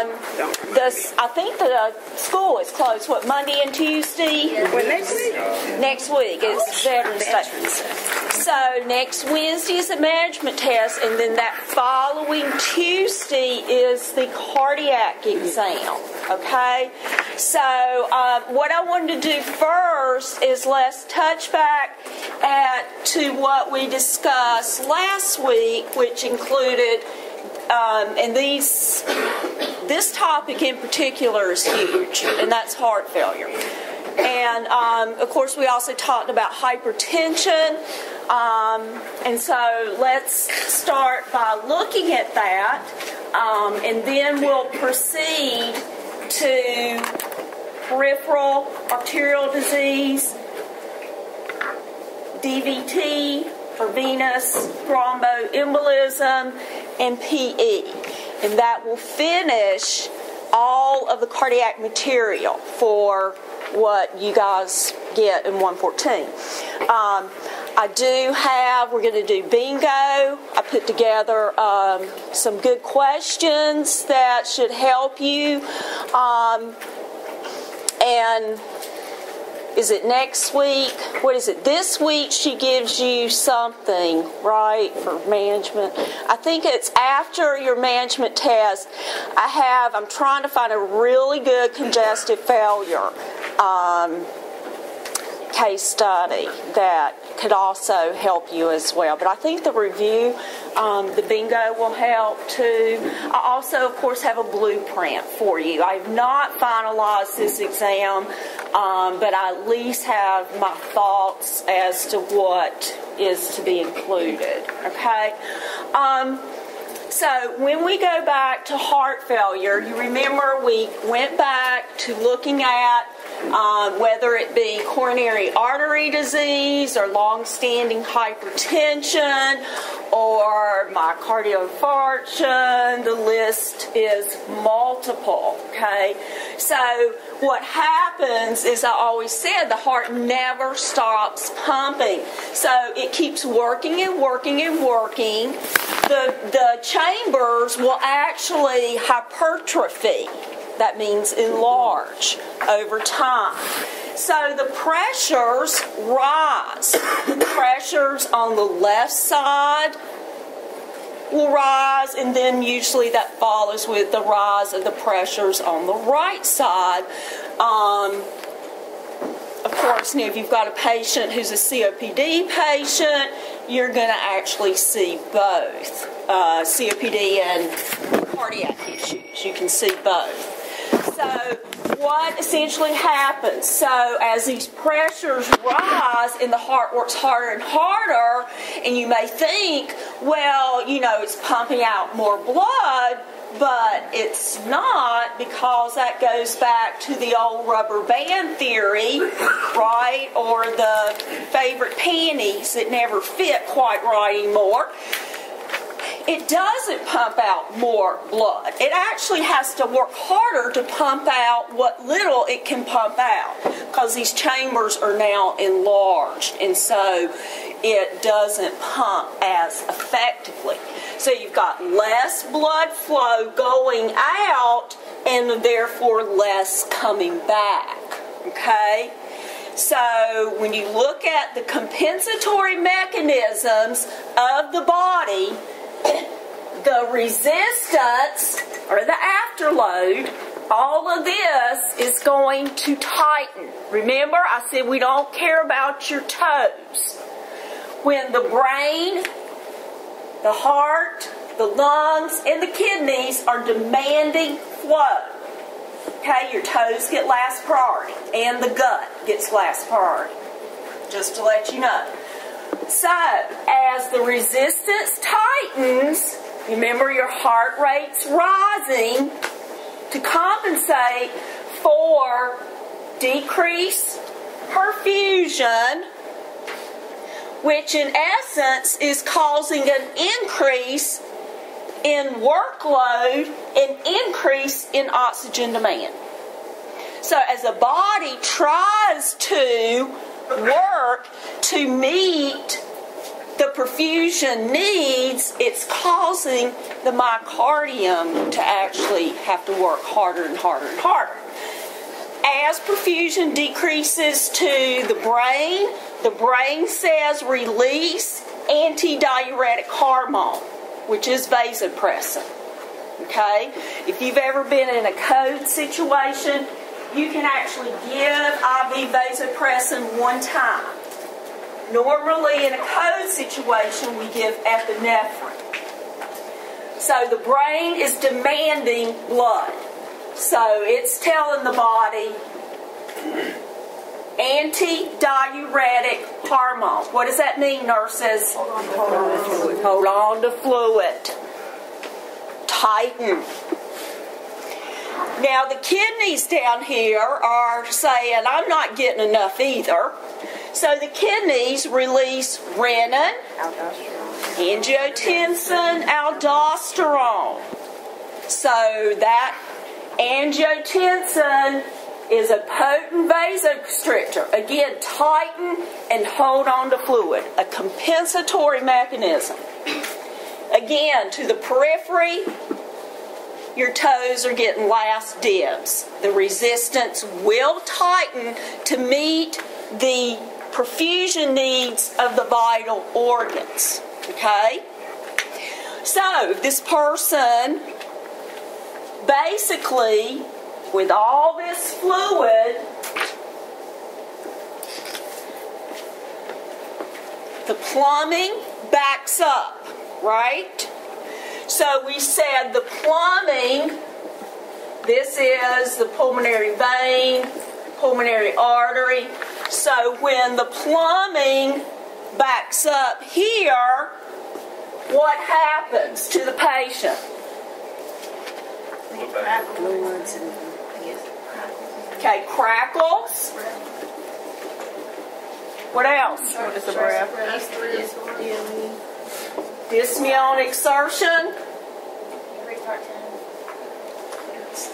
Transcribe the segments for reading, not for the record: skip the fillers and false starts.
I think the school is closed, what, Monday and Tuesday? Well, next week. Next week is Veterans Day. So next Wednesday is the management test, and then that following Tuesday is the cardiac exam. Okay? So what I wanted to do first is let's touch back to what we discussed last week, which included, and this topic in particular is huge, and that's heart failure. And, of course, we also talked about hypertension. And so let's start by looking at that, and then we'll proceed to peripheral arterial disease, DVT, or venous thromboembolism, and PE. And that will finish all of the cardiac material for what you guys get in 114. We're going to do bingo. I put together some good questions that should help you. And is it next week? What is it? This week she gives you something, right, for management. I think it's after your management test. I'm trying to find a really good congestive failure case study that could also help you as well. But I think the review, the bingo will help too. I also, of course, have a blueprint for you. I have not finalized this exam, but I at least have my thoughts as to what is to be included. Okay? So when we go back to heart failure, you remember we went back to looking at whether it be coronary artery disease or long-standing hypertension or myocardial infarction. The list is multiple, okay? So what happens is, I always said, the heart never stops pumping. So it keeps working and working and working. The chambers will actually hypertrophy. That means enlarge over time. So the pressures rise. The pressures on the left side will rise, and then usually that follows with the rise of the pressures on the right side. Of course, now if you've got a patient who's a COPD patient, you're going to actually see both COPD and cardiac issues. You can see both. So what essentially happens? So as these pressures rise and the heart works harder and harder, and you may think, well, it's pumping out more blood, but it's not, because that goes back to the old rubber band theory, right? Or the favorite panties that never fit quite right anymore. It doesn't pump out more blood. It actually has to work harder to pump out what little it can pump out, because these chambers are now enlarged, and so it doesn't pump as effectively. So you've got less blood flow going out and therefore less coming back. Okay? So when you look at the compensatory mechanisms of the body, the resistance or the afterload, all of this is going to tighten. Remember, I said we don't care about your toes. When the brain, the heart, the lungs, and the kidneys are demanding flow, okay, your toes get last priority, and the gut gets last priority, just to let you know. So, as the resistance tightens, remember your heart rate's rising to compensate for decreased perfusion, which in essence is causing an increase in workload and increase in oxygen demand. So as the body tries to work to meet the perfusion needs, it's causing the myocardium to actually have to work harder and harder and harder. As perfusion decreases to the brain cells release antidiuretic hormone, which is vasopressin. Okay? If you've ever been in a code situation, you can actually give IV vasopressin one time. Normally in a code situation, we give epinephrine. So the brain is demanding blood. So it's telling the body antidiuretic hormone. What does that mean, nurses? Hold on to fluid. Tighten. Now the kidneys down here are saying, I'm not getting enough either. So the kidneys release renin, angiotensin, aldosterone. So that angiotensin is a potent vasoconstrictor. Again, tighten and hold on to fluid. A compensatory mechanism. Again, to the periphery, your toes are getting last dibs. The resistance will tighten to meet the perfusion needs of the vital organs. Okay? So, this person, basically, with all this fluid, the plumbing backs up, right? So we said the plumbing, this is the pulmonary vein, pulmonary artery. So when the plumbing backs up here, what happens to the patient? Okay, crackles. What else? Dyspnea on exertion.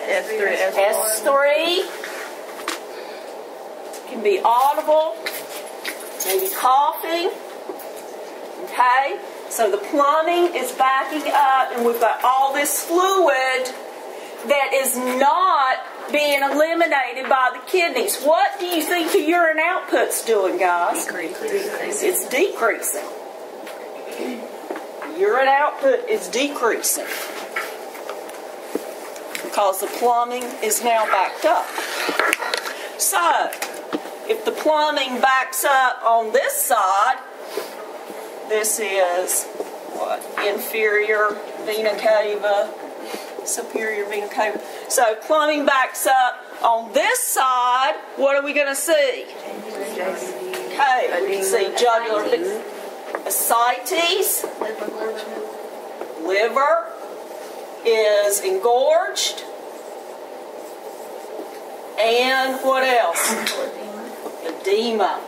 S3. Can be audible. Maybe coughing. Okay? So the plumbing is backing up and we've got all this fluid that is not being eliminated by the kidneys. What do you think the urine output's doing, guys? It's decreasing. Urine output is decreasing because the plumbing is now backed up. So, if the plumbing backs up on this side, this is what? Inferior vena cava, superior vena cava. So, plumbing backs up on this side, what are we going to see? Okay, we can see jugular ascites, liver is engorged, and what else? Edema.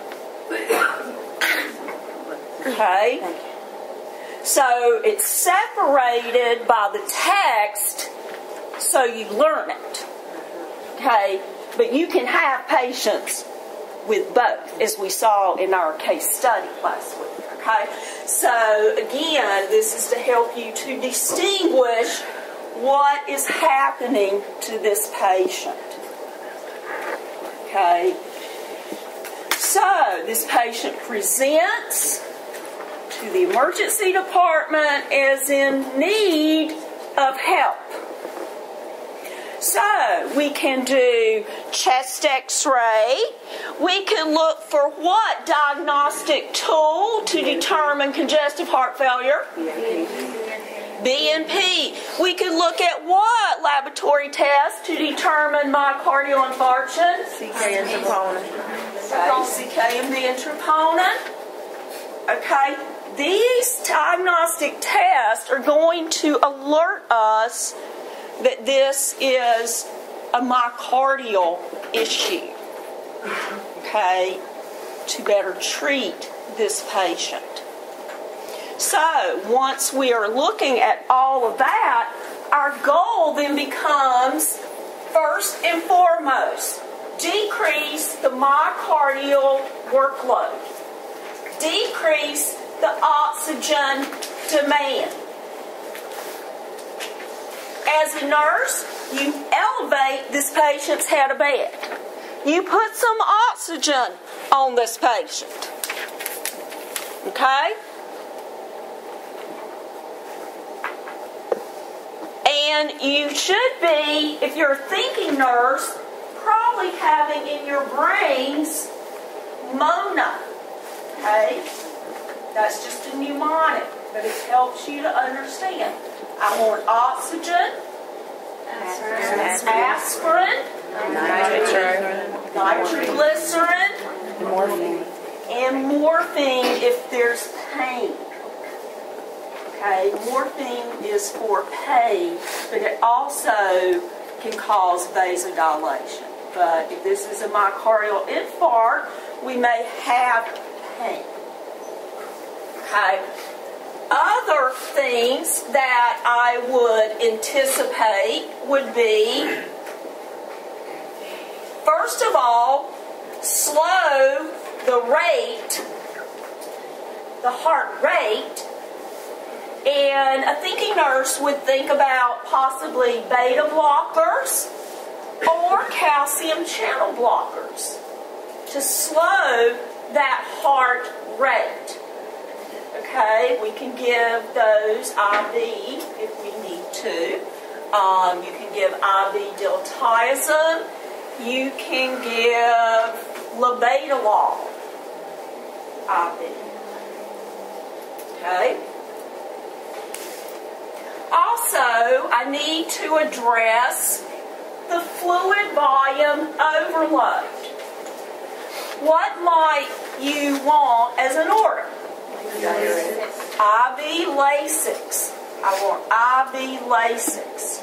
Okay, so it's separated by the text, so you learn it. Okay, but you can have patients with both, as we saw in our case study last week. Okay, so again, this is to help you to distinguish what is happening to this patient. Okay, so this patient presents to the emergency department as in need of help. So, we can do chest x-ray. We can look for what diagnostic tool to determine congestive heart failure? BNP. We can look at what laboratory test to determine myocardial infarction? CK and troponin. CK and the troponin. Okay. These diagnostic tests are going to alert us that this is a myocardial issue, okay, to better treat this patient. So, once we are looking at all of that, our goal then becomes, first and foremost, decrease the myocardial workload, decrease the oxygen demand. As a nurse, you elevate this patient's head of bed. You put some oxygen on this patient. Okay? And you should be, if you're a thinking nurse, probably having in your brains Mona. Okay? That's just a mnemonic, but it helps you to understand. I want oxygen, aspirin, nitroglycerin, and morphine if there's pain. Okay, morphine is for pain, but it also can cause vasodilation. But if this is a myocardial infarct, we may have pain. Okay. Other things that I would anticipate would be, first of all, slow the rate, the heart rate, and a thinking nurse would think about possibly beta blockers or calcium channel blockers to slow that heart rate. Okay, we can give those IV if we need to. You can give IV diltiazem. You can give labetalol IV. Okay. Also, I need to address the fluid volume overload. What might you want as an order? IV Lasix. I want IV Lasix.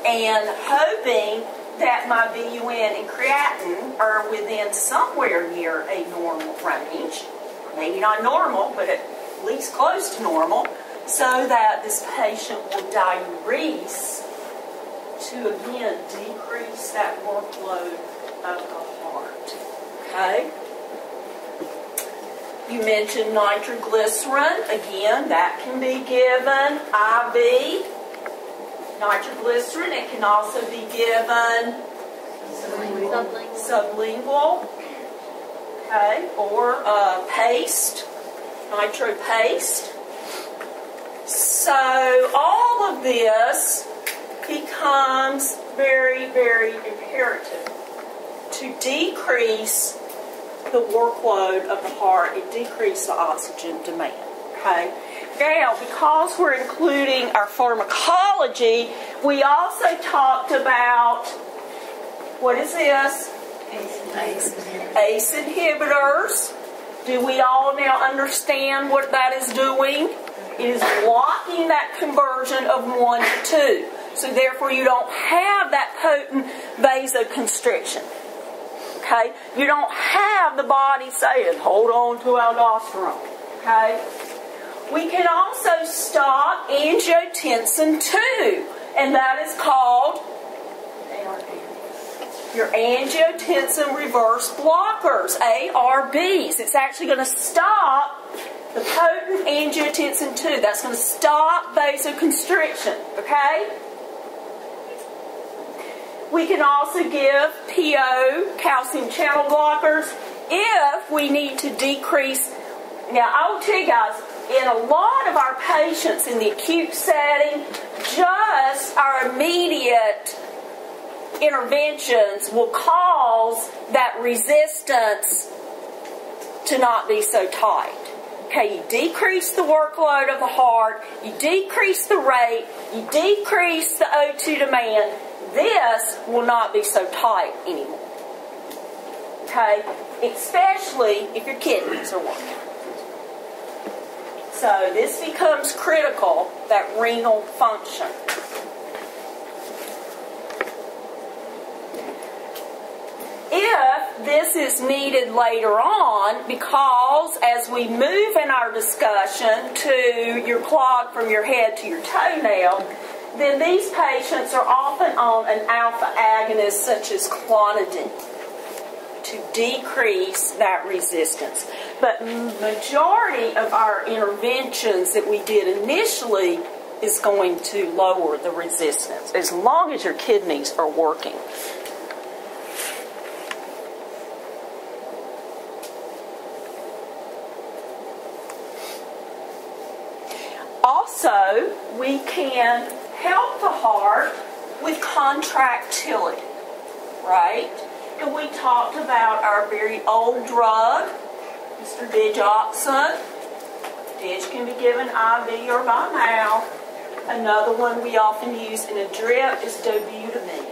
And hoping that my BUN and creatinine are within somewhere near a normal range. Maybe not normal, but at least close to normal, so that this patient will diurese to, again, decrease that workload of the heart. Okay? You mentioned nitroglycerin. Again, that can be given IV. Nitroglycerin, it can also be given sublingual. Okay, or paste, nitro paste. So all of this becomes very, very imperative to decrease the workload of the heart, it decreases the oxygen demand. Okay. Now, because we're including our pharmacology, we also talked about, what is this? ACE inhibitors. Do we all now understand what that is doing? It is blocking that conversion of 1 to 2. So therefore you don't have that potent vasoconstriction. Okay? You don't have the body saying, hold on to aldosterone. Okay? We can also stop angiotensin II, and that is called your angiotensin reverse blockers, ARBs. It's actually going to stop the potent angiotensin II. That's going to stop vasoconstriction. Okay? We can also give PO, calcium channel blockers, if we need to decrease. Now, I will tell you guys, in a lot of our patients in the acute setting, just our immediate interventions will cause that resistance to not be so tight. Okay, you decrease the workload of the heart, you decrease the rate, you decrease the O2 demand, this will not be so tight anymore. Okay, especially if your kidneys are working. So this becomes critical, that renal function. If this is needed later on, because as we move in our discussion to your clog from your head to your toenail, then these patients are often on an alpha agonist such as clonidine to decrease that resistance. But majority of our interventions that we did initially is going to lower the resistance as long as your kidneys are working. Also, we can help the heart with contractility, right? And we talked about our very old drug, Mr. digoxin. Dig can be given IV or by mouth. Another one we often use in a drip is dobutamine.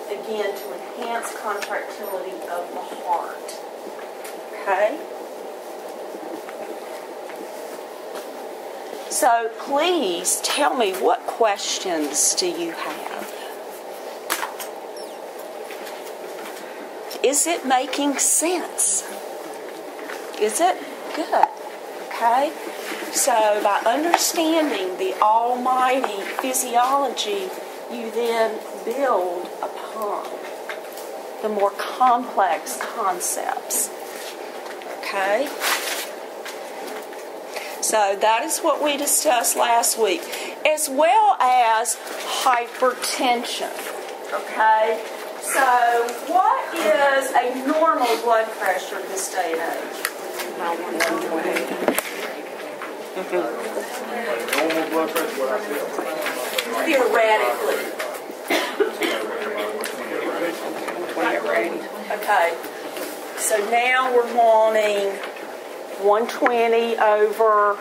Again, to enhance contractility of the heart. Okay? So please tell me, what questions do you have? Is it making sense? Is it? Good. Okay? So by understanding the almighty physiology, you then build upon the more complex concepts. Okay? So that is what we discussed last week, as well as hypertension. Okay? So what is a normal blood pressure in this day and age? Normal blood pressure, what I said? Theoretically. Okay. So now we're wanting 120 over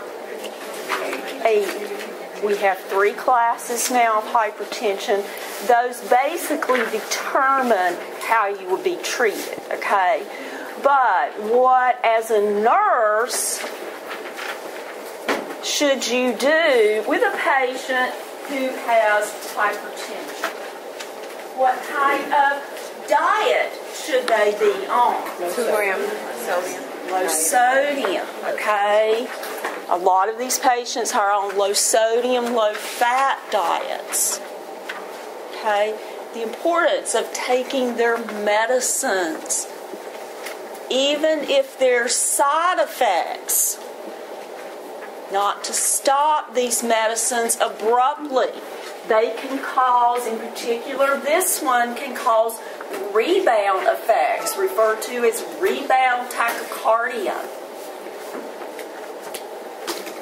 80. We have 3 classes now of hypertension. Those basically determine how you will be treated, okay? But what, as a nurse, should you do with a patient who has hypertension? What kind of diet should they be on? 2 grams sodium. Low sodium, okay? A lot of these patients are on low sodium, low fat diets. Okay? The importance of taking their medicines, even if there's side effects, not to stop these medicines abruptly. They can cause, in particular, this one can cause rebound effects, referred to as rebound tachycardia.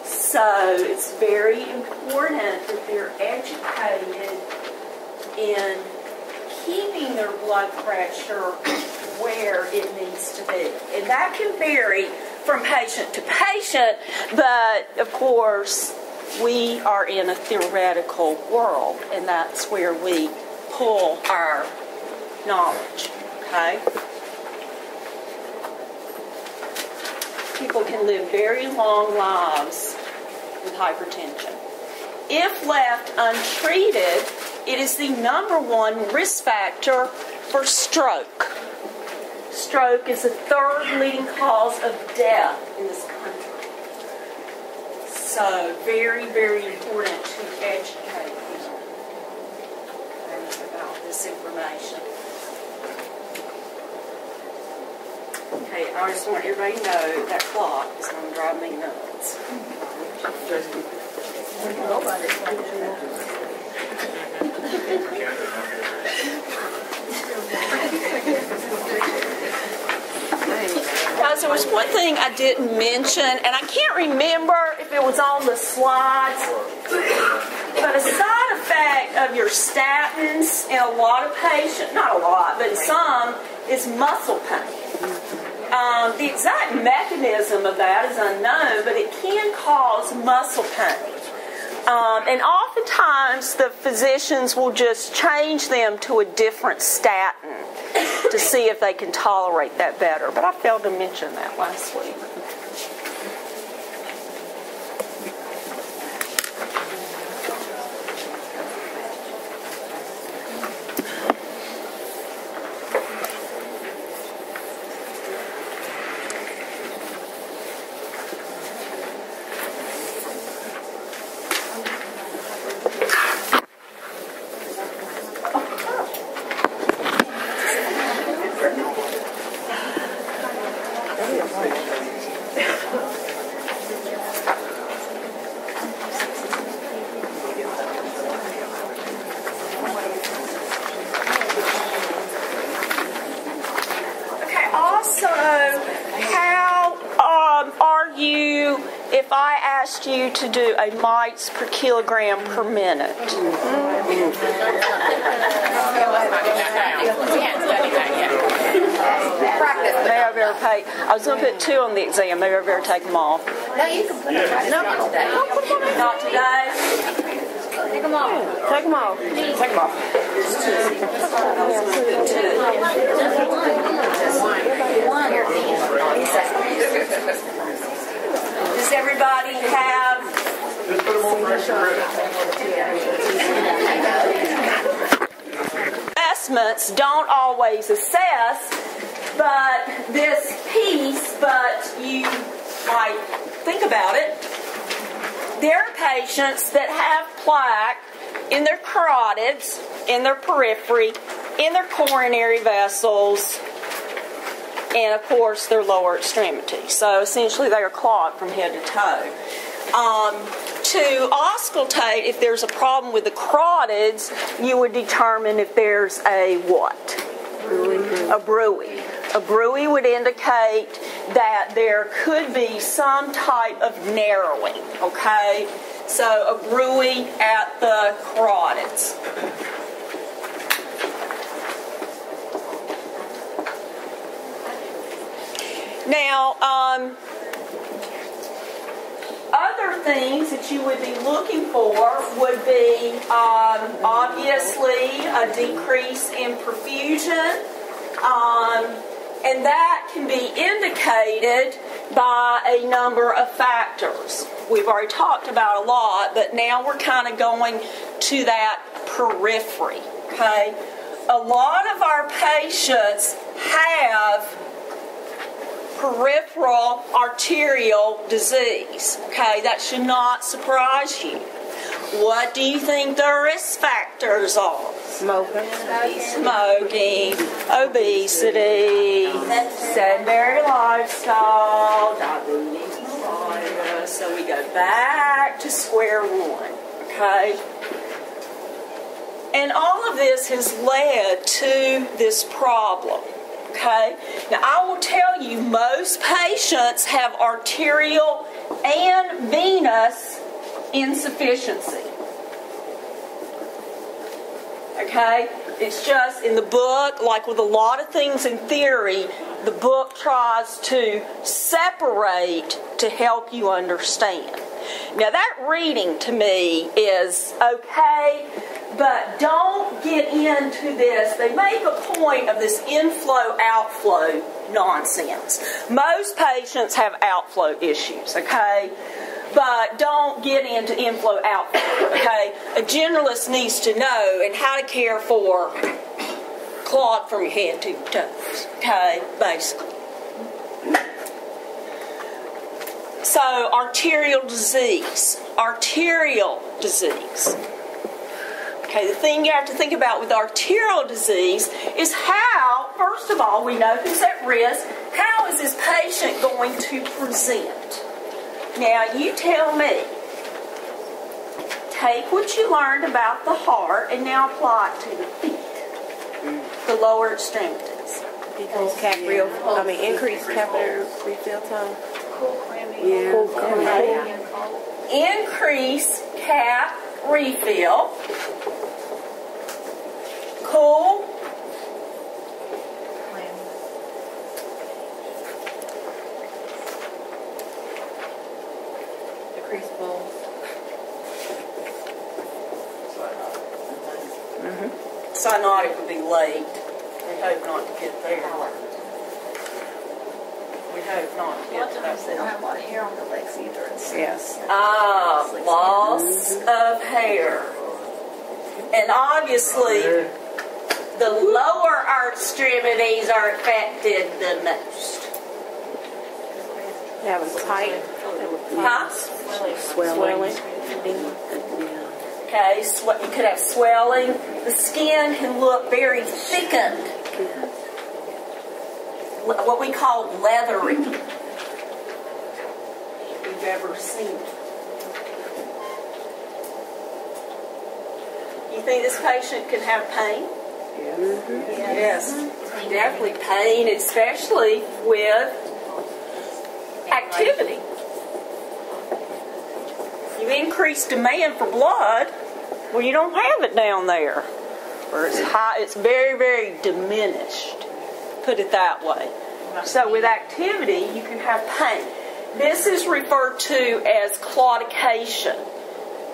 So it's very important that they're educated in keeping their blood pressure where it needs to be. And that can vary from patient to patient, but of course we are in a theoretical world, and that's where we pull our knowledge, okay? People can live very long lives with hypertension. If left untreated, it is the #1 risk factor for stroke. Stroke is the 3rd leading cause of death in this country. So, very, very important to educate people about this information. Okay, I just want everybody to know that clock is going to drive me nuts. Guys, there was one thing I didn't mention, and I can't remember if it was on the slides, but a side effect of your statins in a lot of patients, not a lot, but some, is muscle pain. The exact mechanism of that is unknown, but it can cause muscle pain. And oftentimes the physicians will just change them to a different statin to see if they can tolerate that better. But I failed to mention that last week. asked you to do a mites per kilogram per minute. We hadn't studied that yet. Practice. Maybe I better take. I was going to put 2 on the exam. Maybe I better take them off. No, you can put them on. Not today. Not today. Take them off. Take them off. Take them off. Does everybody have? Just put them on pressure. Assessments don't always assess, but this piece, but you might think about it. There are patients that have plaque in their carotids, in their periphery, in their coronary vessels, and of course their lower extremities. So essentially they are clogged from head to toe. To auscultate, if there's a problem with the carotids, you would determine if there's a what? A bruit. A bruit would indicate that there could be some type of narrowing, okay? So a bruit at the carotids. Now, other things that you would be looking for would be obviously a decrease in perfusion, and that can be indicated by a number of factors. We've already talked about a lot, but now we're kind of going to that periphery, okay? A lot of our patients have peripheral arterial disease. Okay, that should not surprise you. What do you think the risk factors are? Smoking, obesity, sedentary lifestyle, diabetes, mellitus. So we go back to square one. Okay? And all of this has led to this problem. Okay? Now, I will tell you, most patients have arterial and venous insufficiency. Okay? It's just in the book, like with a lot of things in theory, the book tries to separate to help you understand. Now, that reading to me is okay, but don't get into this. They make a point of this inflow-outflow nonsense. Most patients have outflow issues, okay? But don't get into inflow-outflow, okay? A generalist needs to know and how to care for clot from your head to your toes, okay? Basically. So, arterial disease. Arterial disease. Okay, the thing you have to think about with arterial disease is how, first of all, we know who's at risk. How is this patient going to present? Now, you tell me. Take what you learned about the heart and now apply it to the feet, the lower extremities. Increased catheter refill time. Increase cap refill. Cool. Decrease pulse. Cyanotic would be late. We hope not to get there. We hope not to get to that. They don't have a lot of hair on their legs either. Yes. Loss of hair. And obviously, the lower extremities are affected the most. That was tight. Huh? Swelling. Okay, you could have swelling. The skin can look very thickened. What we call leathery. If you've ever seen it. You think this patient can have pain? Yes. Definitely pain, especially with activity. You increase demand for blood, well, you don't have it down there. Or it's high, it's very, very diminished. Put it that way. So with activity, you can have pain. This is referred to as claudication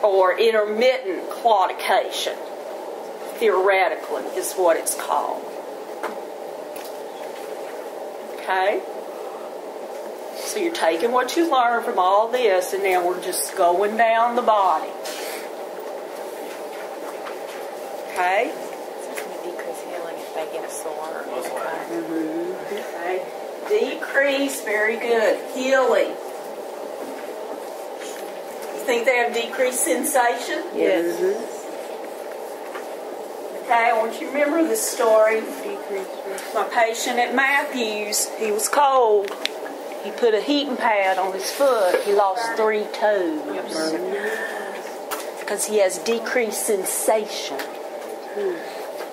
or intermittent claudication. Theoretically is what it's called. Okay? So you're taking what you learned from all this, and now we're just going down the body. Okay? It's going to decrease healing if they get a sore. Okay. Decrease, very good. Healing. You think they have decreased sensation? Yes. Okay, I want you to remember this story. My patient at Matthews, he was cold. He put a heating pad on his foot. He lost 3 toes. Because he has decreased sensation.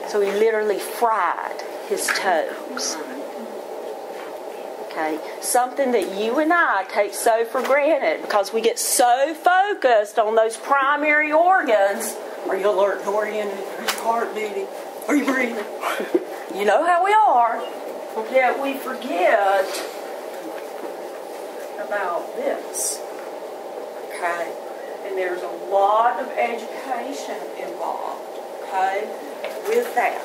So he literally fried his toes. Okay, something that you and I take so for granted because we get so focused on those primary organs. Are you alert and oriented? Are your heart beating? Are you breathing? You know how we are. Yet we forget about this. Okay? And there's a lot of education involved. Okay? With that.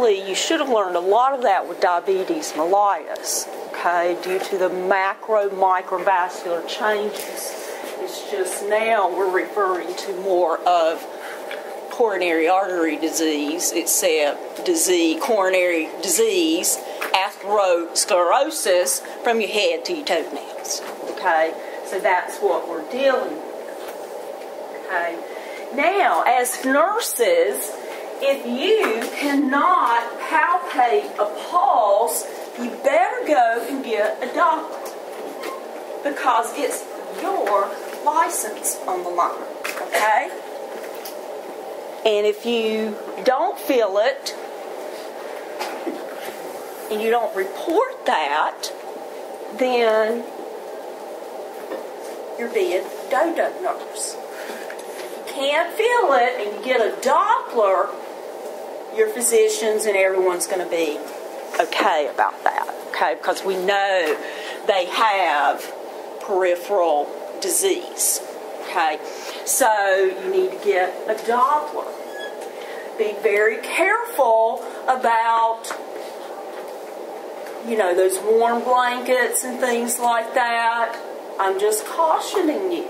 You should have learned a lot of that with diabetes mellitus. Okay? Due to the microvascular changes. It's just now we're referring to more of coronary artery disease, except coronary disease, atherosclerosis from your head to your toenails. Okay? So that's what we're dealing with. Okay? Now, as nurses, if you cannot palpate a pulse, you better go and get a doctor. Because it's your license on the line. Okay? And if you don't feel it, and you don't report that, then you're being dodo nurse. If you can't feel it and you get a Doppler, your physicians and everyone's going to be okay about that. Okay? Because we know they have peripheral disease. Okay? So you need to get a Doppler. Be very careful about, those warm blankets and things like that. I'm just cautioning you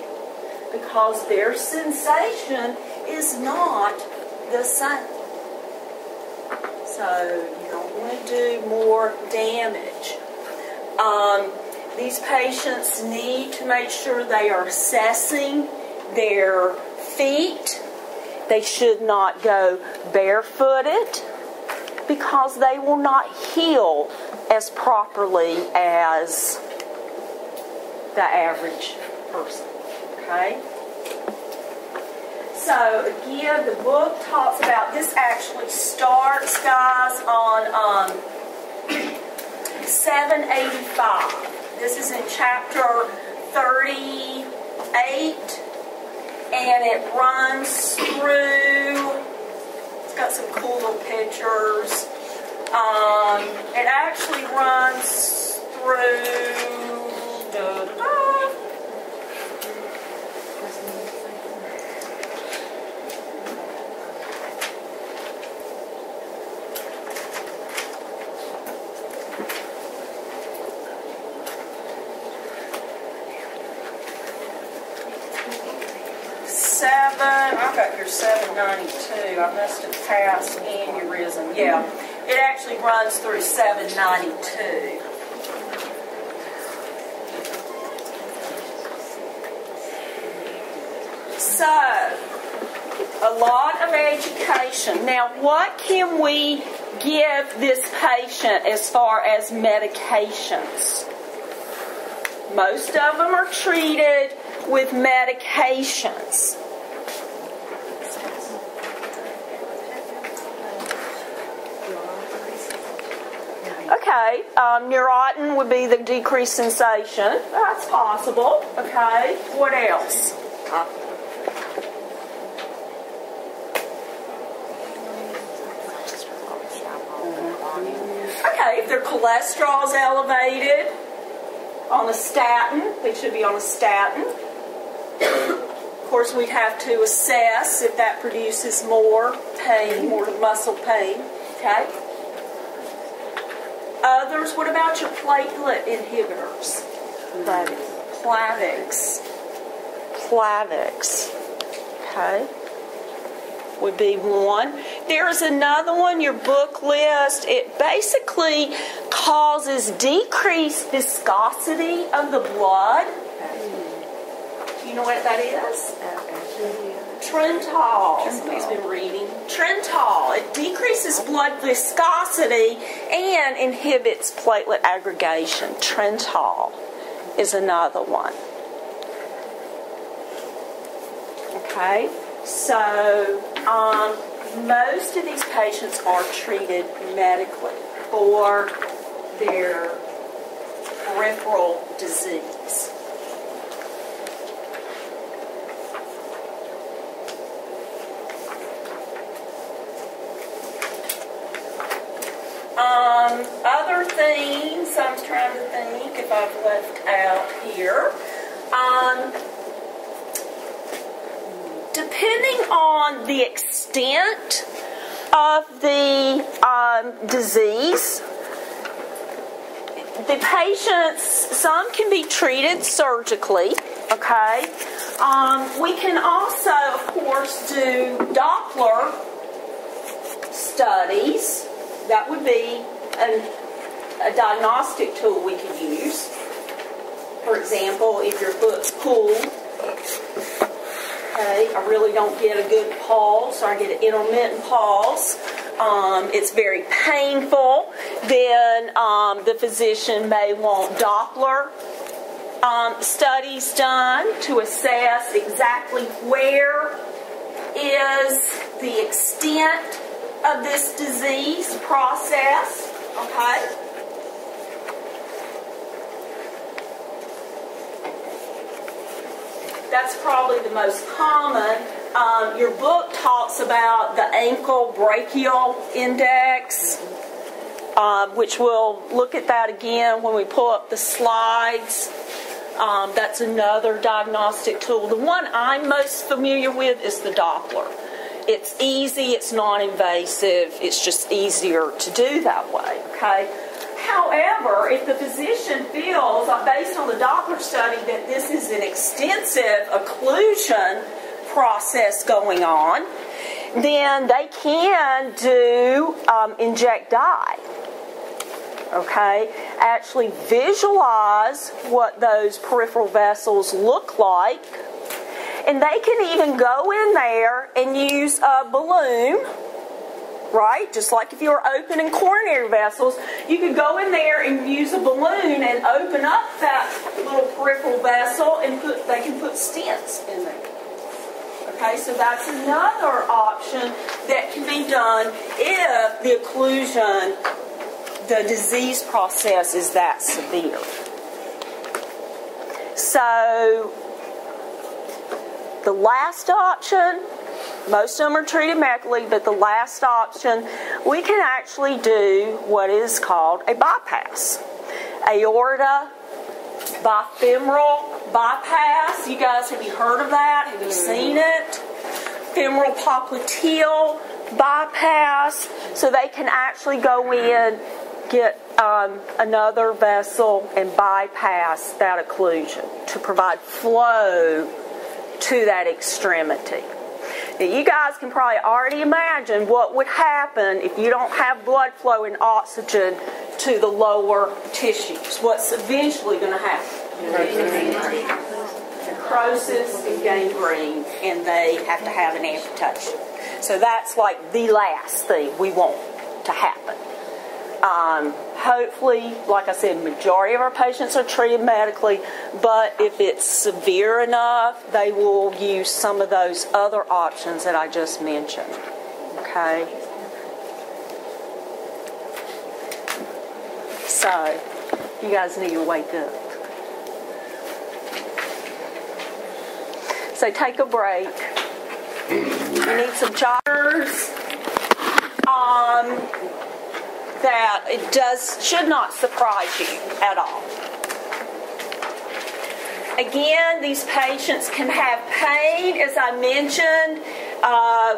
because their sensation is not the same. So you don't want to do more damage. These patients need to make sure they are assessing their feet. They should not go barefooted because they will not heal as properly as the average person. Okay? So again, the book talks about this. Actually starts, guys, on 785. This is in chapter 38, and it runs through. It's got some cool little pictures. It actually runs through. I've got your 792. I must have passed aneurysm. Yeah, it actually runs through 792. So, a lot of education. Now, what can we give this patient as far as medications? Most of them are treated with medications. Okay, neurotin would be the decreased sensation. That's possible. Okay, what else? Okay, if their cholesterol is elevated on a statin, they should be on a statin. Of course, we'd have to assess if that produces more pain, more muscle pain. Okay. Others, what about your platelet inhibitors? Plavix. Okay. Would be one. There's another one, your book list. It basically causes decreased viscosity of the blood. Do you know what that is? Trentol. Somebody's been reading. Trentol. It decreases blood viscosity and inhibits platelet aggregation. Trentol is another one. Okay, so most of these patients are treated medically for their peripheral disease. Other things I'm trying to think if I've left out here. Depending on the extent of the disease, the patients, some can be treated surgically, okay? We can also, of course, do Doppler studies. That would be a diagnostic tool we could use. For example, if your foot's pulled, okay, I really don't get a good pulse, or I get an intermittent pulse, it's very painful, then the physician may want Doppler studies done to assess exactly where is the extent of this disease process, okay? That's probably the most common. Your book talks about the ankle brachial index, which we'll look at that again when we pull up the slides. That's another diagnostic tool. The one I'm most familiar with is the Doppler. It's easy, it's non-invasive, it's just easier to do that way, okay? However, if the physician feels, based on the Doppler study, that this is an extensive occlusion process going on, then they can do inject dye, okay? Actually visualize what those peripheral vessels look like. And they can even go in there and use a balloon, right? Just like if you were opening coronary vessels, you could go in there and use a balloon and open up that little peripheral vessel, and they can put stents in there. Okay, so that's another option that can be done if the occlusion, the disease process is that severe. So the last option, most of them are treated medically, but the last option, we can actually do what is called a bypass. Aorta bifemoral bypass. You guys, have you heard of that? Have you seen it? Femoral popliteal bypass. So they can actually go in, get another vessel, and bypass that occlusion to provide flow to that extremity. Now, you guys can probably already imagine what would happen if you don't have blood flow and oxygen to the lower tissues. What's eventually going to happen? Necrosis and gangrene, and they have to have an amputation. So that's like the last thing we want to happen. Hopefully, like I said, majority of our patients are treated medically, but if it's severe enough, they will use some of those other options that I just mentioned. Okay? So you guys need to wake up. So take a break. You need some joggers. That it should not surprise you at all. Again, these patients can have pain, as I mentioned,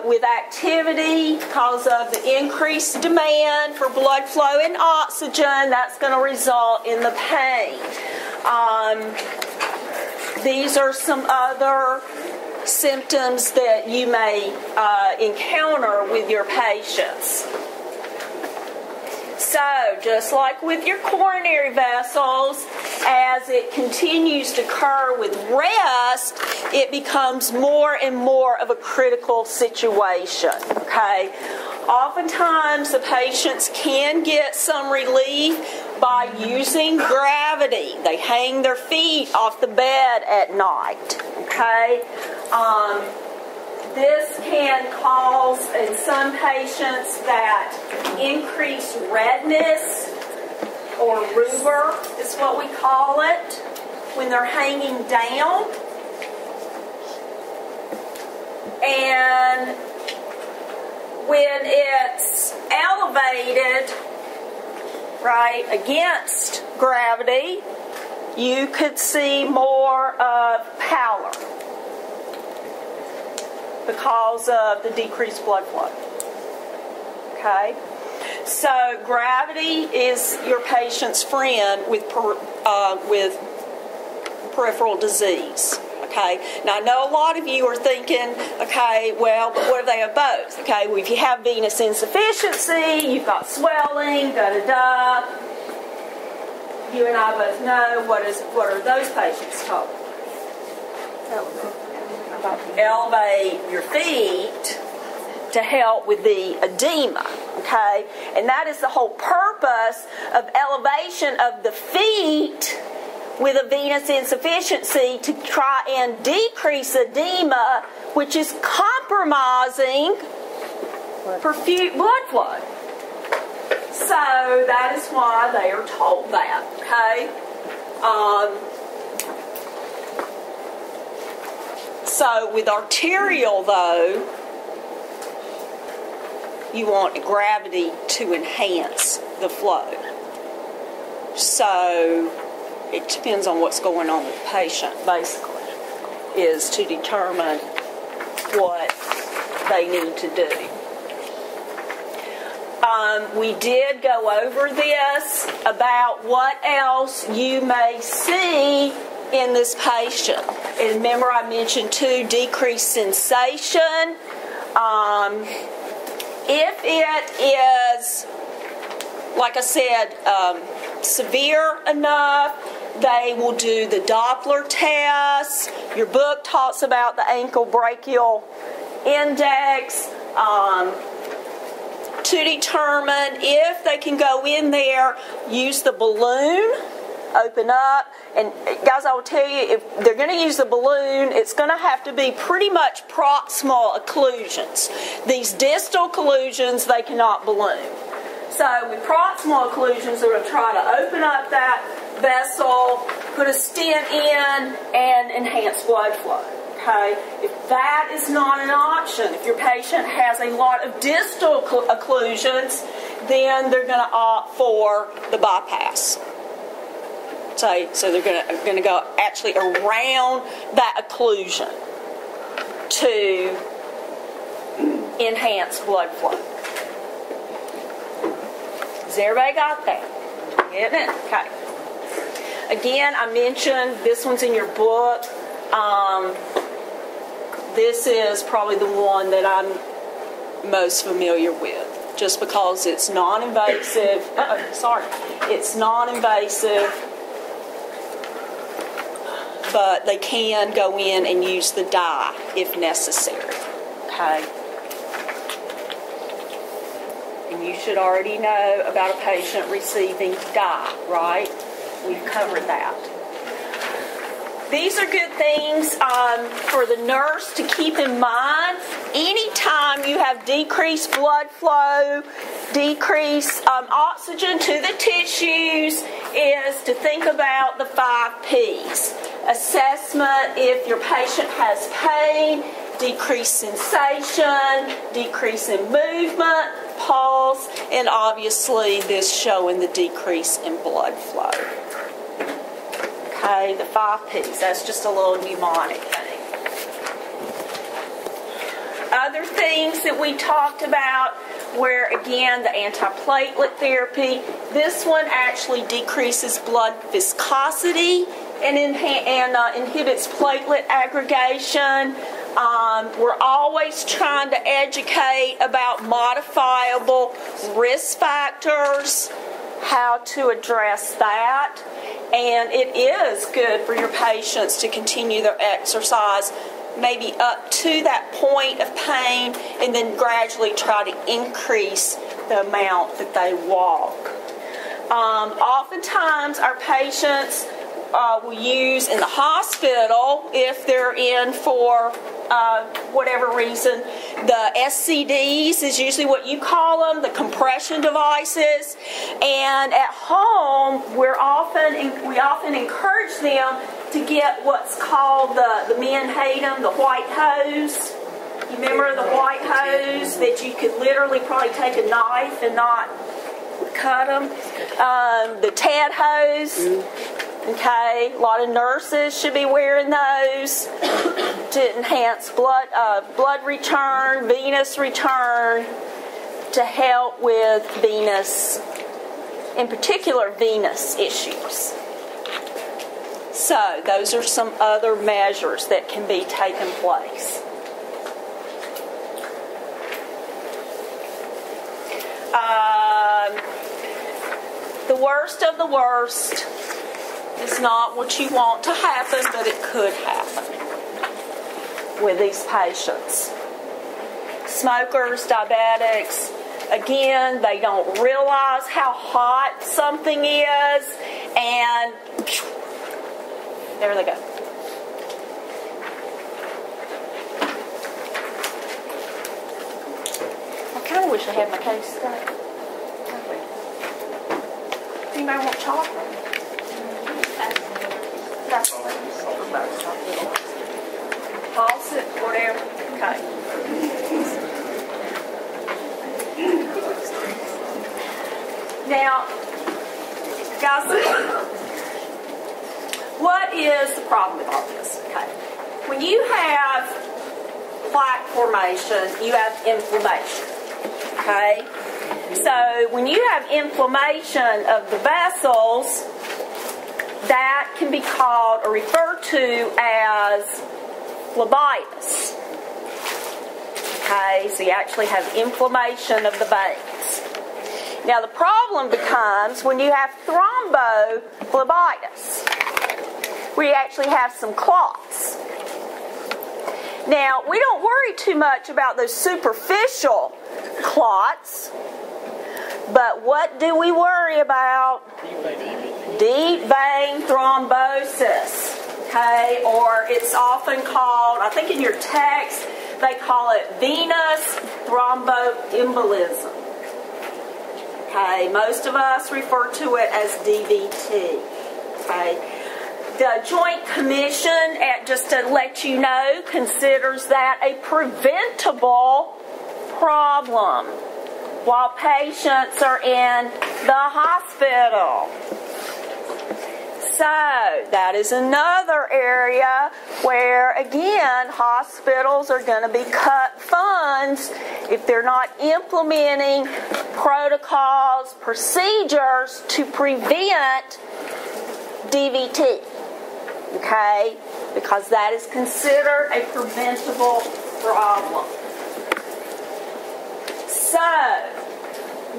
with activity because of the increased demand for blood flow and oxygen. That's going to result in the pain. These are some other symptoms that you may encounter with your patients. So, just like with your coronary vessels, as it continues to occur with rest, it becomes more and more of a critical situation, okay? Oftentimes, the patients can get some relief by using gravity. They hang their feet off the bed at night, okay? This can cause, in some patients, that increased redness, or rubor is what we call it, when they're hanging down. And when it's elevated, right, against gravity, you could see more of pallor because of the decreased blood flow. Okay? So gravity is your patient's friend with peripheral disease. Okay? Now I know a lot of you are thinking, okay, well, but what if they have both? Okay, well, if you have venous insufficiency, you've got swelling, da-da-da. You and I both know what are those patients told? Elevate your feet to help with the edema, okay? And that is the whole purpose of elevation of the feet with a venous insufficiency, to try and decrease edema, which is compromising blood flow. So that is why they are told that, okay? So with arterial, though, you want gravity to enhance the flow. So it depends on what's going on with the patient, basically, is to determine what they need to do. We did go over this about what else you may see in this patient. And remember I mentioned too, decreased sensation. If it is, like I said, severe enough, they will do the Doppler test. Your book talks about the ankle brachial index to determine if they can go in there, use the balloon, open up. And guys, I will tell you, if they're going to use the balloon, it's going to have to be pretty much proximal occlusions. These distal occlusions, they cannot balloon. So with proximal occlusions, they're going to try to open up that vessel, put a stent in, and enhance blood flow. Okay? If that is not an option, if your patient has a lot of distal occlusions, then they're going to opt for the bypass. So they're going to go actually around that occlusion to enhance blood flow. Has everybody got that? Getting it? Okay. Again, I mentioned this one's in your book. This is probably the one that I'm most familiar with, just because it's non-invasive. It's non-invasive, but they can go in and use the dye if necessary. Okay. And you should already know about a patient receiving dye, right? We've covered that. these are good things for the nurse to keep in mind. Anytime you have decreased blood flow, decreased oxygen to the tissues, is to think about the 5 Ps. Assessment if your patient has pain, decreased sensation, decrease in movement, pulse, and obviously this showing the decrease in blood flow. Okay, the 5 Ps, that's just a little mnemonic thing. Other things that we talked about where, again, the antiplatelet therapy, this one actually decreases blood viscosity and inhibits platelet aggregation. We're always trying to educate about modifiable risk factors, how to address that. And it is good for your patients to continue their exercise maybe up to that point of pain and then gradually try to increase the amount that they walk. Oftentimes our patients will use in the hospital, if they're in for whatever reason, the SCDs is usually what you call them, the compression devices. And at home, we often encourage them to get what's called the men hate them, the white hose. You remember the white hose that you could literally probably take a knife and not cut them? The TED hose. Okay, a lot of nurses should be wearing those to enhance blood return, venous return, to help with venous, in particular venous issues. So those are some other measures that can be taken place. The worst of the worst is not what you want to happen, but it could happen with these patients. Smokers, diabetics, again, they don't realize how hot something is, and there they go. I kind of wish I had my case today. Anybody want chocolate? Faucet, whatever. Okay. Now, guys, what is the problem with all this? Okay. When you have plaque formation, you have inflammation. Okay? So, when you have inflammation of the vessels, that can be called or referred to as phlebitis. Okay, so you actually have inflammation of the veins. Now the problem becomes when you have thrombophlebitis, where you actually have some clots. Now we don't worry too much about those superficial clots, but what do we worry about? Deep vein thrombosis, okay, or it's often called, I think in your text, they call it venous thromboembolism. Okay, most of us refer to it as DVT. Okay, the Joint Commission, just to let you know, considers that a preventable problem while patients are in the hospital. So, that is another area where, again, hospitals are going to be cut funds if they're not implementing protocols, procedures to prevent DVT. Okay? Because that is considered a preventable problem. So,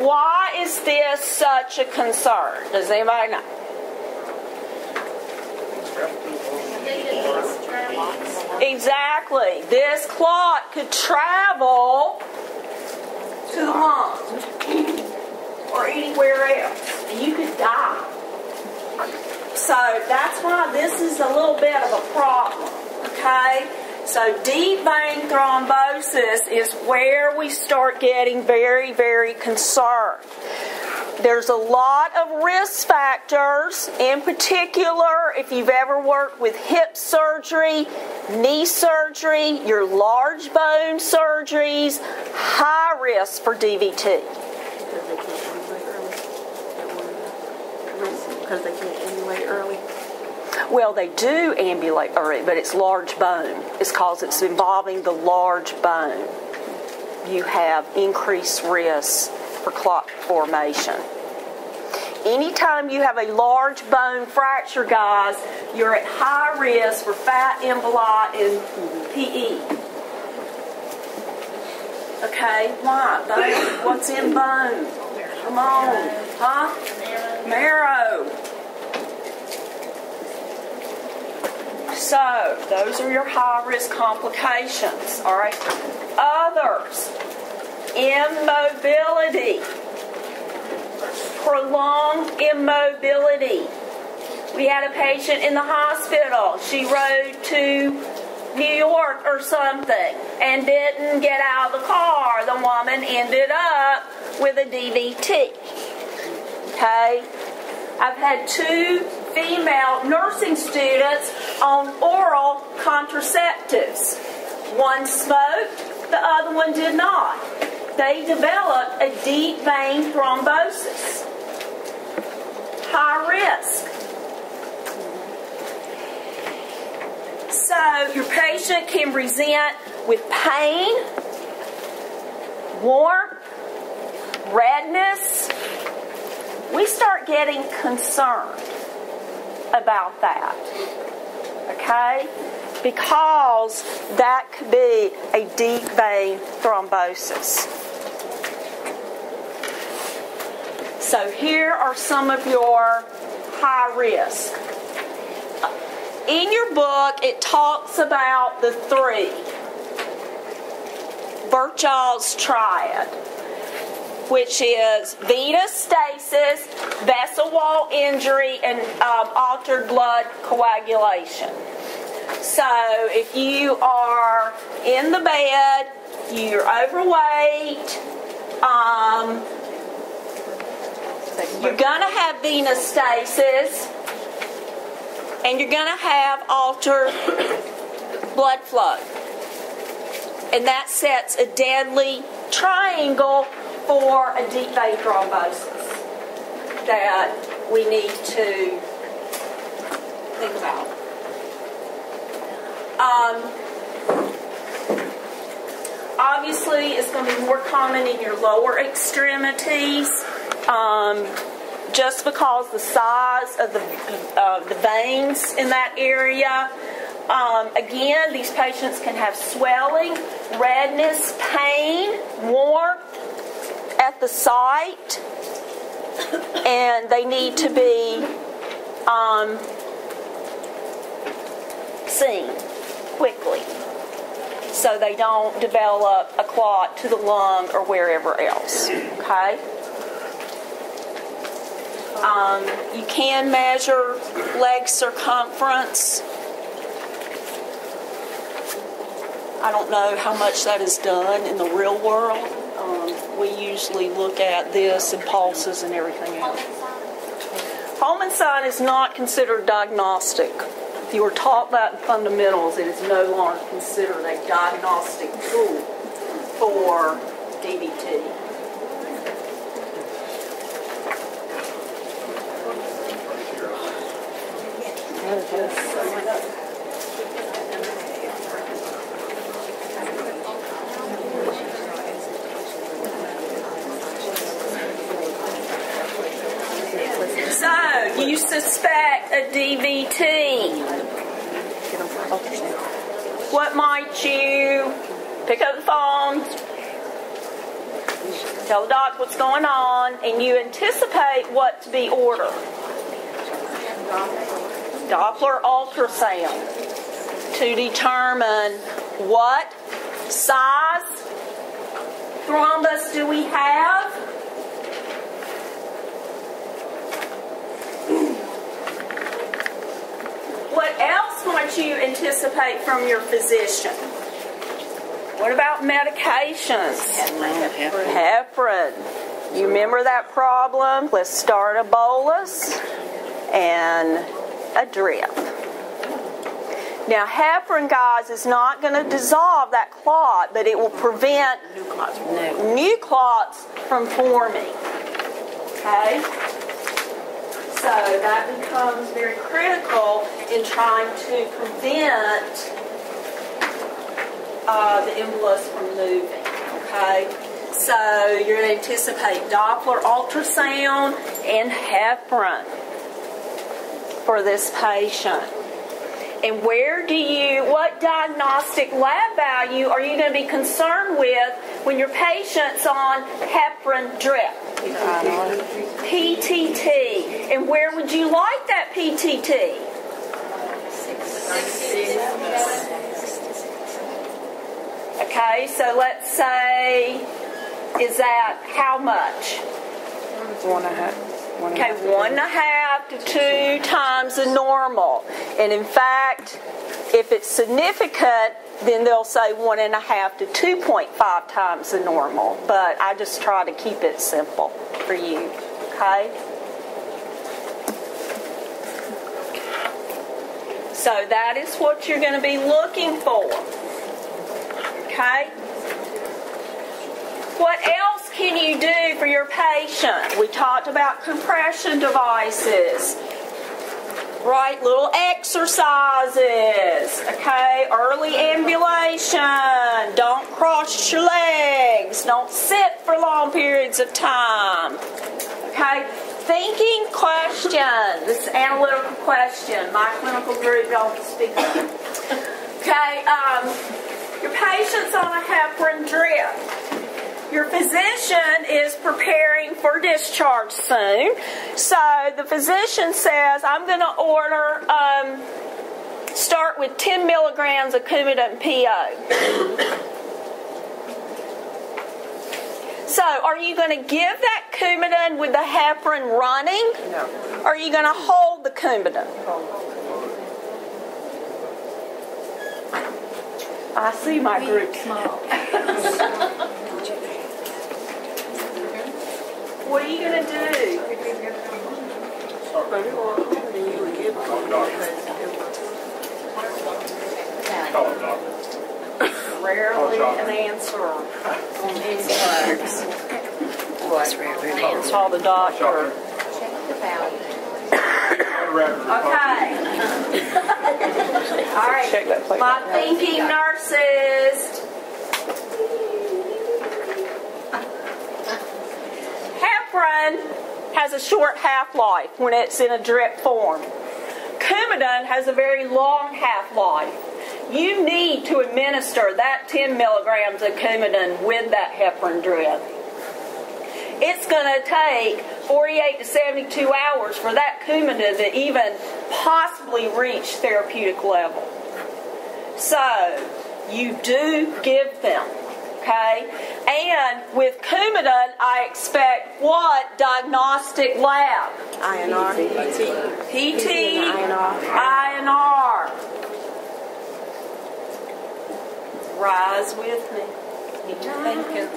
why is this such a concern? Does anybody know? Exactly. This clot could travel to the lungs or anywhere else, and you could die. So that's why this is a little bit of a problem, okay? So deep vein thrombosis is where we start getting very, very concerned. There's a lot of risk factors, in particular if you've ever worked with hip surgery, knee surgery, your large bone surgeries, high risk for DVT. Because they can't ambulate early. Well, they do ambulate early, but it's large bone. It's because it's involving the large bone. You have increased risk for clot formation. Anytime you have a large bone fracture, guys, you're at high risk for fat emboli and PE. Okay, why? Bone? What's in bone? Come on, huh? Marrow. So, those are your high-risk complications, all right? Others, immobility, prolonged immobility. We had a patient in the hospital. She rode to New York or something and didn't get out of the car. The woman ended up with a DVT. Okay? I've had 2 female nursing students on oral contraceptives. One smoked, the other one did not. They developed a deep vein thrombosis. High risk. So your patient can present with pain, warmth, redness. We start getting concerned about that, okay? Because that could be a deep vein thrombosis. So here are some of your high risk. In your book, it talks about the 3. Virchow's triad, which is venous stasis, vessel wall injury, and altered blood coagulation. So if you are in the bed, you're overweight, you're going to have venous stasis, and you're going to have altered blood flow. And that sets a deadly triangle for a deep vein thrombosis that we need to think about. Obviously, it's going to be more common in your lower extremities, just because the size of the veins in that area. Again, these patients can have swelling, redness, pain, warmth at the site, and they need to be seen quickly so they don't develop a clot to the lung or wherever else, okay? You can measure leg circumference. I don't know how much that is done in the real world. We usually look at this and pulses and everything else. Holman sign is not considered diagnostic. If you were taught that in fundamentals, it is no longer considered a diagnostic tool for DVT. So, you suspect a DVT. What might you pick up the phone, tell the doc what's going on, and you anticipate what to be ordered? Doppler ultrasound to determine what size thrombus do we have, anticipate from your physician? What about medications? Heparin. You remember that problem? Let's start a bolus and a drip. Now, heparin, guys, is not going to dissolve that clot, but it will prevent new clots from forming. Okay? So that becomes very critical in trying to prevent the embolus from moving. Okay? So you're going to anticipate Doppler ultrasound and heparin for this patient. And what diagnostic lab value are you going to be concerned with when your patient's on heparin drip? PTT. And where would you like that PTT? Okay, so let's say, is that how much? 1.5. Okay, 1.5 to 2 times the normal. And in fact, if it's significant, then they'll say 1.5 to 2.5 times the normal. But I just try to keep it simple for you. Okay? So that is what you're going to be looking for. Okay? What else can you do for your patient? We talked about compression devices, right? Little exercises, okay? Early ambulation. Don't cross your legs. Don't sit for long periods of time. Okay? Thinking question. This is an analytical question. My clinical group don't speak of it. Okay? Your patient's on a heparin drip. Your physician is preparing for discharge soon. So the physician says, I'm going to order, start with 10 milligrams of Coumadin PO. So are you going to give that Coumadin with the heparin running? No. Or are you going to hold the Coumadin? I see my group smile. What are you going to do? Rarely an answer on these cards. Call the doctor. Okay. All right. My thinking nurses. Heparin has a short half-life when it's in a drip form. Coumadin has a very long half-life. You need to administer that 10 milligrams of Coumadin with that heparin drip. It's going to take 48 to 72 hours for that Coumadin to even possibly reach therapeutic level. So, you do give them. Okay? And with Coumadin, I expect what diagnostic lab? INR. PT, INR. Rise with me. Keep your thinking.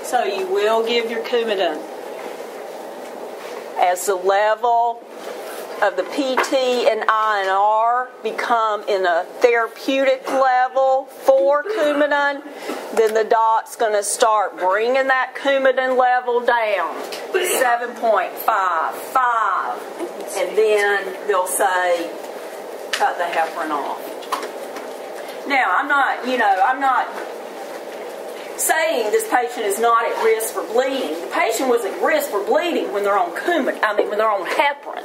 So you will give your Coumadin. As the level of the PT and INR become in a therapeutic level for Coumadin, then the doc's going to start bringing that Coumadin level down to 7.55, and then they'll say, cut the heparin off. Now, I'm not saying this patient is not at risk for bleeding. The patient was at risk for bleeding when they're on when they're on heparin.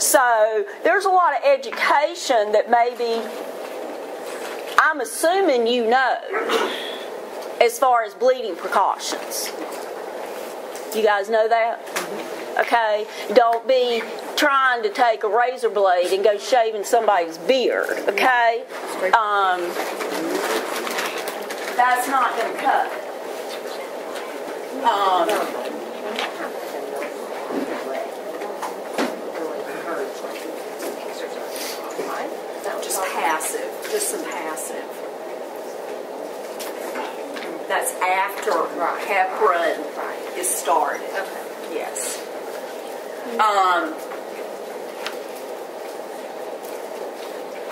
So there's a lot of education that maybe I'm assuming you know as far as bleeding precautions. You guys know that? Okay? Don't be trying to take a razor blade and go shaving somebody's beard. Okay? That's not going to cut it. Just passive, just some passive. That's after heparin is started. Okay. Yes.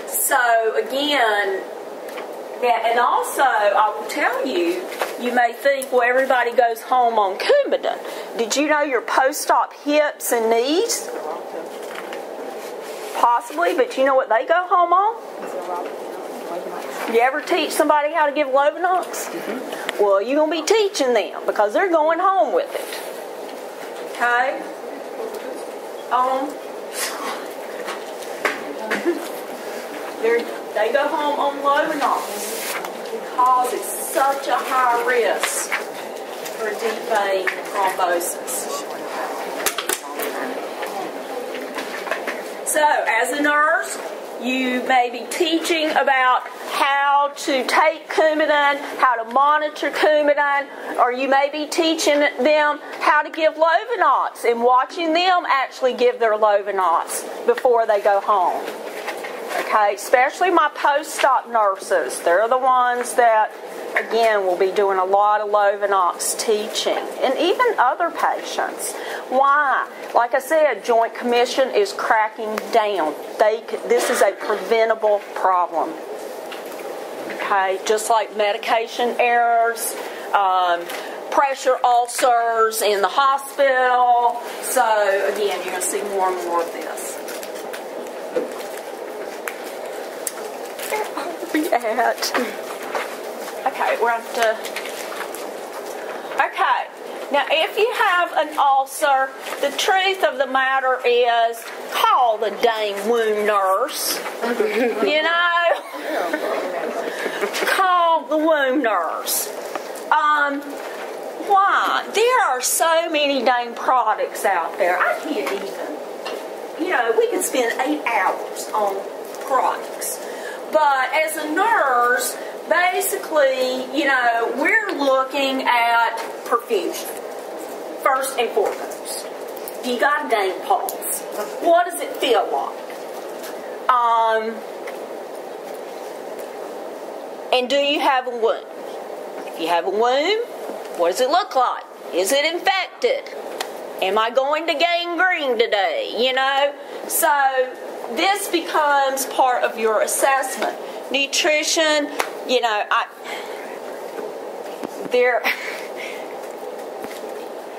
So again, and also I will tell you, you may think, well, everybody goes home on Coumadin. Did you know your post-op hips and knees? Possibly, but you know what they go home on? You ever teach somebody how to give Lovenox? Mm-hmm. Well, you're going to be teaching them because they're going home with it. Okay? They go home on Lovenox because it's such a high risk for deep vein thrombosis. So, as a nurse, you may be teaching about how to take Coumadin, how to monitor Coumadin, or you may be teaching them how to give Lovenox and watching them actually give their Lovenox before they go home. Okay, especially my post-op nurses. They're the ones that, again, will be doing a lot of Lovenox teaching, and even other patients. Why? Like I said, Joint Commission is cracking down. This is a preventable problem. Okay, just like medication errors, pressure ulcers in the hospital. So again, you're going to see more and more of this. Where are we at? Okay, we're up to... Okay, now if you have an ulcer, the truth of the matter is, call the dang wound nurse. You know? Call the wound nurse. Why? There are so many dang products out there. I can't even. You know, we could spend 8 hours on products. But as a nurse, basically, you know, we're looking at perfusion, first and foremost. You got a dang pulse. What does it feel like? And do you have a wound? If you have a wound, what does it look like? Is it infected? Am I going to gangrene today? You know? So this becomes part of your assessment. Nutrition, you know,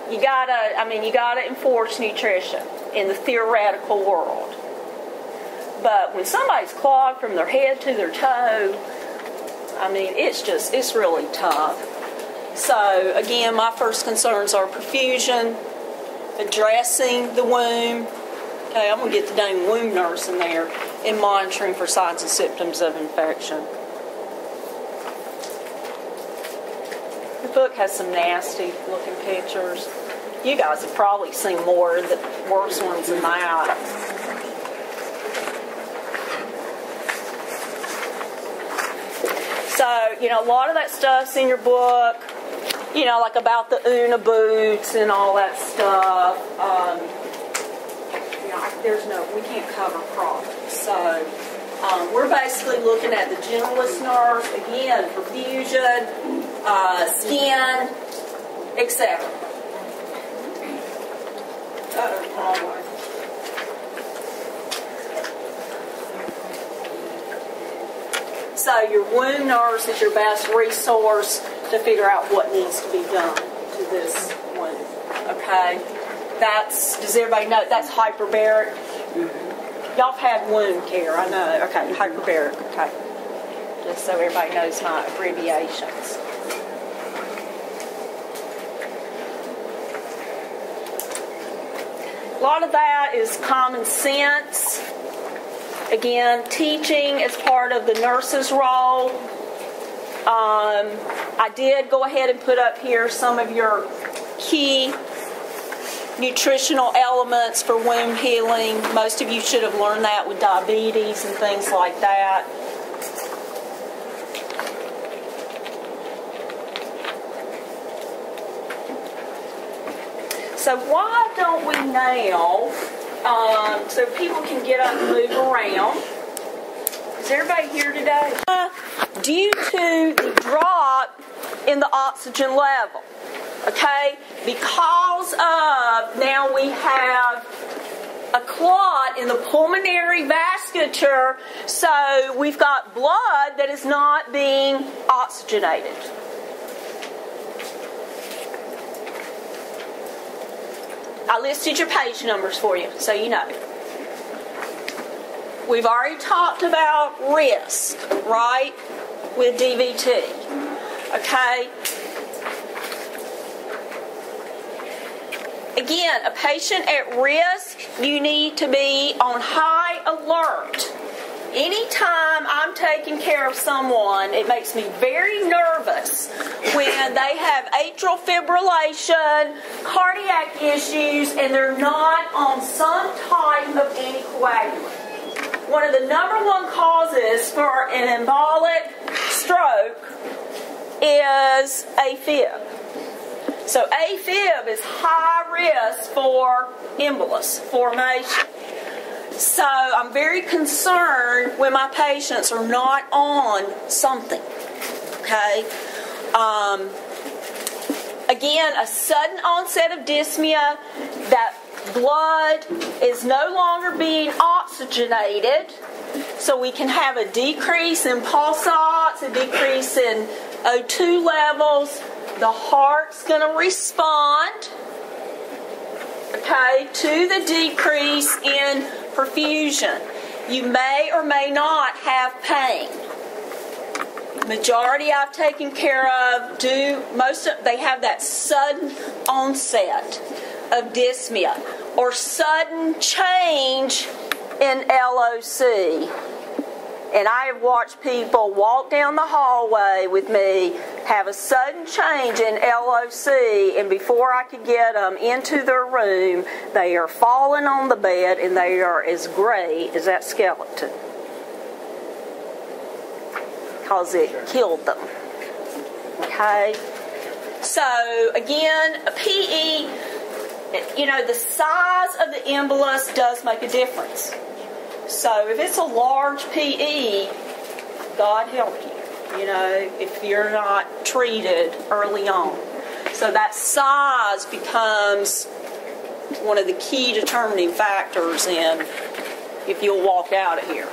you gotta enforce nutrition in the theoretical world. But when somebody's clogged from their head to their toe, I mean, it's really tough. So again, my first concerns are perfusion, addressing the wound. Okay, I'm going to get the dang wound nurse in there and monitoring for signs and symptoms of infection. The book has some nasty looking pictures. You guys have probably seen more of the worse ones than that. So, you know, a lot of that stuff's in your book. You know, like about the Una boots and all that stuff. We can't cover products. So we're basically looking at the generalist nurse, again, perfusion, skin, etc. So your wound nurse is your best resource to figure out what needs to be done to this wound. Okay? Does everybody know that's hyperbaric? Mm-hmm. Y'all have had wound care, I know. Okay, hyperbaric. Okay. Just so everybody knows my abbreviations. A lot of that is common sense. Again, teaching is part of the nurse's role. I did go ahead and put up here some of your key nutritional elements for wound healing. Most of you should have learned that with diabetes and things like that. So why don't we now, so people can get up and move around. Is everybody here today? Due to the drop in the oxygen level. Okay? Because of now we have a clot in the pulmonary vasculature, so we've got blood that is not being oxygenated. I listed your page numbers for you, so you know. We've already talked about risk, right, with DVT. Okay? Again, a patient at risk, you need to be on high alert. Anytime I'm taking care of someone, it makes me very nervous when they have atrial fibrillation, cardiac issues, and they're not on some type of anticoagulant. One of the number one causes for an embolic stroke is AFib. So AFib is high risk for embolus formation. So I'm very concerned when my patients are not on something. Okay? Again, a sudden onset of dyspnea, that blood is no longer being oxygenated, so we can have a decrease in pulse ox, a decrease in O2 levels. The heart's going to respond, okay, to the decrease in perfusion. You may or may not have pain. Majority I've taken care of they have that sudden onset of dyspnea or sudden change in LOC. And I have watched people walk down the hallway with me, have a sudden change in LOC, and before I could get them into their room, they are falling on the bed and they are as gray as that skeleton. Because it killed them. Okay? So, again, a PE, the size of the embolus does make a difference. So if it's a large PE, God help you, if you're not treated early on. So that size becomes one of the key determining factors in if you'll walk out of here.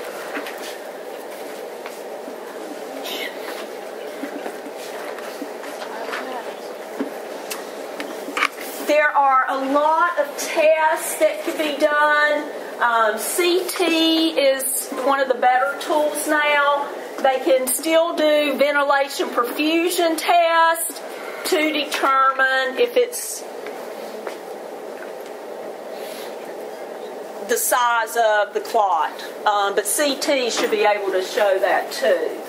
There are a lot of tests that can be done. CT is one of the better tools now. They can still do ventilation perfusion test to determine if it's the size of the clot. But CT should be able to show that too.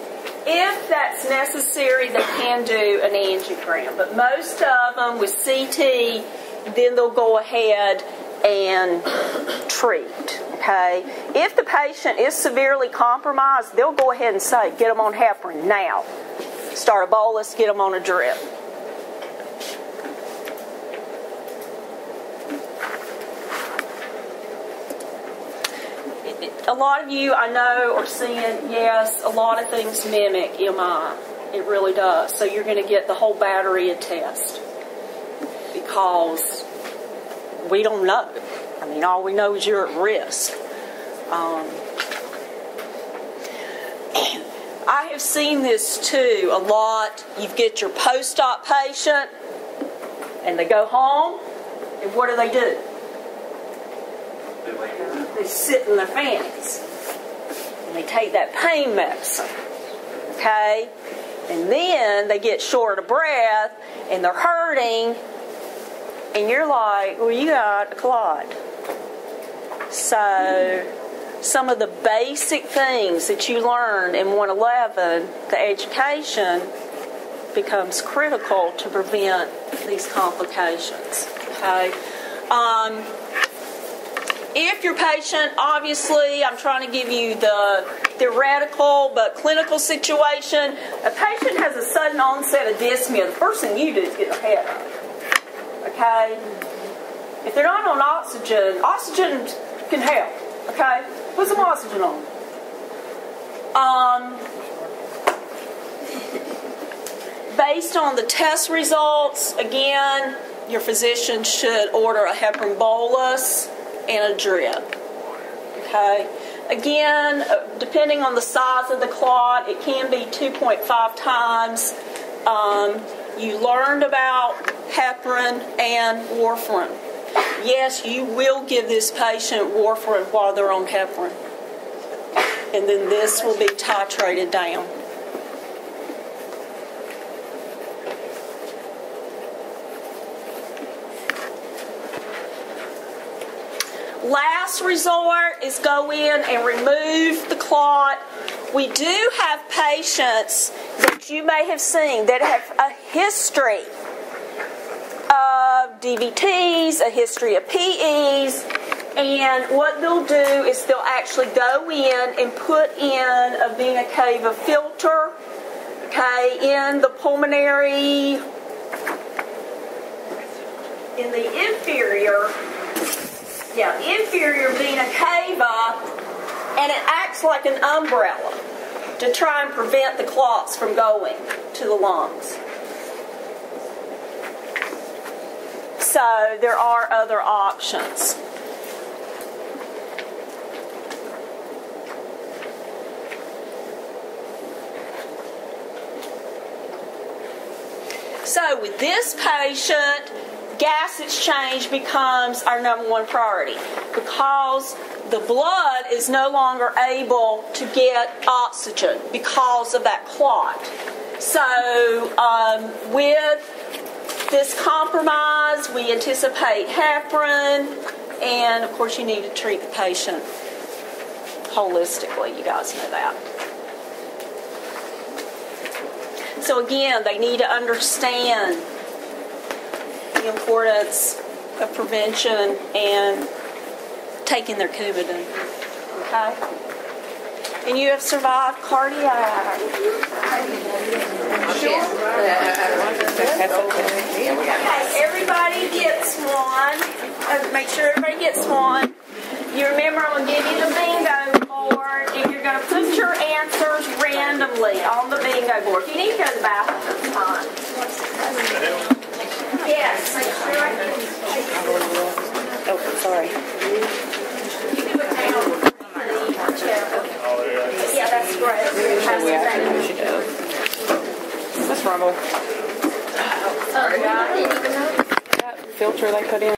If that's necessary, they can do an angiogram. But most of them with CT, then they'll go ahead and treat. Okay? If the patient is severely compromised, they'll go ahead and say, get them on heparin now. Start a bolus, get them on a drip. A lot of you, I know, are seeing, yes, a lot of things mimic MI. It really does. So you're going to get the whole battery of tests because we don't know. I mean, all we know is you're at risk. I have seen this too a lot. You get your post-op patient and they go home, and what do? They sit in their fannies and they take that pain medicine. Okay? And then they get short of breath and they're hurting, and you're like, well, you got a clot. So some of the basic things that you learn in 111, the education, becomes critical to prevent these complications. Okay? If your patient, obviously, I'm trying to give you the theoretical but clinical situation. A patient has a sudden onset of dyspnea. The first thing you do is get their head up. Okay? If they're not on oxygen, oxygen can help. Okay? Put some oxygen on. Based on the test results, again, your physician should order a heparin bolus and a drip. Okay? Again, depending on the size of the clot, it can be 2.5 times. You learned about heparin and warfarin. Yes, you will give this patient warfarin while they're on heparin. And then this will be titrated down. Last resort is go in and remove the clot. We do have patients that you may have seen that have a history of DVTs, a history of PEs, and what they'll do is they'll actually go in and put in a vena cava filter, okay, in the pulmonary, in the inferior vena cava, and it acts like an umbrella to try and prevent the clots from going to the lungs. So there are other options. So with this patient, gas exchange becomes our number one priority because the blood is no longer able to get oxygen because of that clot. So with this compromise, we anticipate heparin, and of course you need to treat the patient holistically. You guys know that. So again, they need to understand the importance of prevention and taking their Coumadin. Okay? And you have survived cardiac. Sure. Okay, everybody gets one. Make sure everybody gets one. You remember, I'm going to give you the bingo board, and you're going to put your answers randomly on the bingo board. If you need to go to the bathroom, that's fine. Yes. Oh, sorry. You do it now. Yeah, that's great. That's rumble. Sorry. That filter they put in.